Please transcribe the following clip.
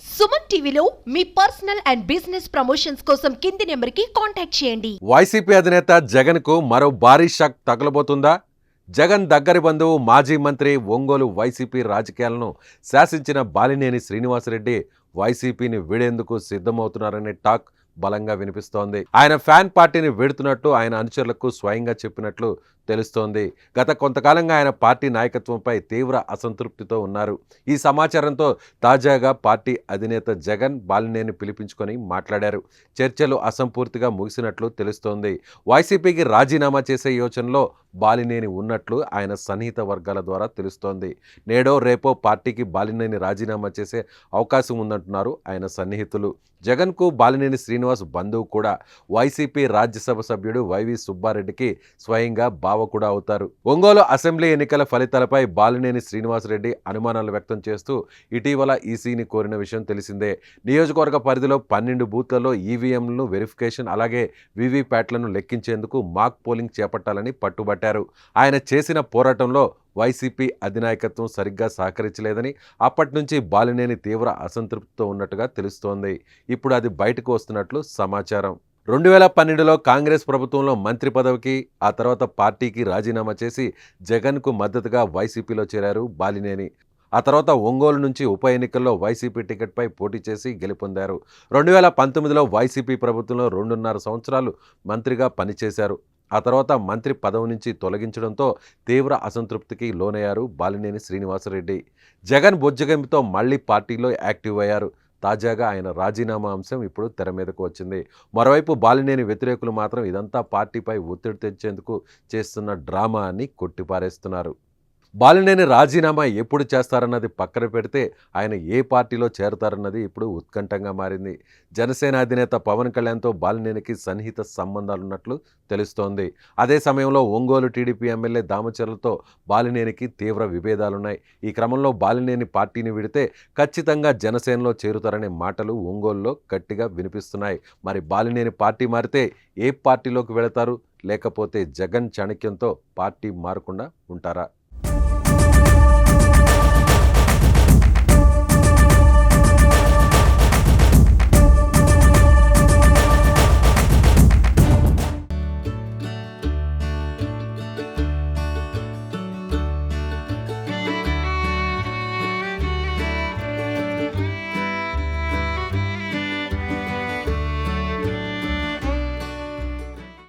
సుమన్ టీవీలో మీ personal and business promotions కోసం కింది నెంబర్కి కాంటాక్ట్ చేయండి. వైసీపీ అధినేత జగన్ కు మరో భారీ షాక్ తగలబోతుందా? జగన్ దగ్గరి బంధువు మాజీ మంత్రి ఒంగోలు వైసీపీ రాజకీయాలను శాసించిన బాలినేని శ్రీనివాసరెడ్డి వైసీపీని వీడేందుకు సిద్ధమవుతున్నారనే టాక్ బలంగా వినిపిస్తోంది. ఆయన ఫ్యాన్ పార్టీని వీడుతున్నట్టు ఆయన అనుచరులకు స్వయంగా చెప్పినట్లు తెలుస్తోంది. గత కొంతకాలంగా ఆయన పార్టీ నాయకత్వంపై తీవ్ర అసంతృప్తితో ఉన్నారు. ఈ సమాచారంతో తాజాగా పార్టీ అధినేత జగన్ బాలినేని పిలిపించుకొని మాట్లాడారు. చర్చలు అసంపూర్తిగా ముగిసినట్లు తెలుస్తోంది. వైసీపీకి రాజీనామా చేసే యోచనలో బాలినేని ఉన్నట్లు ఆయన సన్నిహిత వర్గాల ద్వారా తెలుస్తోంది. నేడో రేపో పార్టీకి బాలినేని రాజీనామా చేసే అవకాశం ఉందంటున్నారు ఆయన సన్నిహితులు. జగన్కు బాలినేని శ్రీనివాస్ బంధువు కూడా వైసీపీ రాజ్యసభ సభ్యుడు వైవి సుబ్బారెడ్డికి స్వయంగా బావ కూడా అవుతారు. ఒంగోలు అసెంబ్లీ ఎన్నికల ఫలితాలపై బాలినేని శ్రీనివాసరెడ్డి అనుమానాలు వ్యక్తం చేస్తూ ఇటీవల ఈసీని కోరిన విషయం తెలిసిందే. నియోజకవర్గ పరిధిలో 12 బూత్లలో ఈవీఎంలను వెరిఫికేషన్ అలాగే వీవీప్యాట్లను లెక్కించేందుకు మాక్ పోలింగ్ చేపట్టాలని పట్టుబట్టారు. ఆయన చేసిన పోరాటంలో వైసీపీ అధినాయకత్వం సరిగ్గా సహకరించలేదని అప్పటి నుంచి బాలినేని తీవ్ర అసంతృప్తితో ఉన్నట్టుగా తెలుస్తోంది. ఇప్పుడు అది బయటకు వస్తున్నట్లు సమాచారం. 2012లో కాంగ్రెస్ ప్రభుత్వంలో మంత్రి పదవికి ఆ తర్వాత పార్టీకి రాజీనామా చేసి జగన్కు మద్దతుగా వైసీపీలో చేరారు బాలినేని. ఆ తర్వాత ఒంగోలు నుంచి ఉప ఎన్నికల్లో వైసీపీ టికెట్పై పోటీ చేసి గెలుపొందారు. 2019లో వైసీపీ ప్రభుత్వంలో 2.5 సంవత్సరాలు మంత్రిగా పనిచేశారు. ఆ తర్వాత మంత్రి పదవి నుంచి తొలగించడంతో తీవ్ర అసంతృప్తికి లోనయ్యారు బాలినేని శ్రీనివాసరెడ్డి. జగన్ బుజ్జగింపుతో మళ్లీ పార్టీలో యాక్టివ్ అయ్యారు. తాజాగా ఆయన రాజీనామా అంశం ఇప్పుడు తెర మీదకు వచ్చింది. మరోవైపు బాలినేని వ్యతిరేకులు మాత్రం ఇదంతా పార్టీపై ఒత్తిడి తెచ్చేందుకు చేస్తున్న డ్రామా అని కొట్టిపారేస్తున్నారు. బాలినేని రాజీనామా ఎప్పుడు చేస్తారన్నది పక్కన పెడితే ఆయన ఏ పార్టీలో చేరతారన్నది ఇప్పుడు ఉత్కంఠంగా మారింది. జనసేన అధినేత పవన్ కళ్యాణ్తో బాలినేనికి సన్నిహిత సంబంధాలున్నట్లు తెలుస్తోంది. అదే సమయంలో ఒంగోలు టీడీపీ ఎమ్మెల్యే దామచర్లతో బాలినేనికి తీవ్ర విభేదాలున్నాయి. ఈ క్రమంలో బాలినేని పార్టీని విడితే ఖచ్చితంగా జనసేనలో చేరుతారనే మాటలు ఒంగోలులో గట్టిగా వినిపిస్తున్నాయి. మరి బాలినేని పార్టీ మారితే ఏ పార్టీలోకి వెళతారు? లేకపోతే జగన్ చాణక్యంతో పార్టీ మారకుండా ఉంటారా?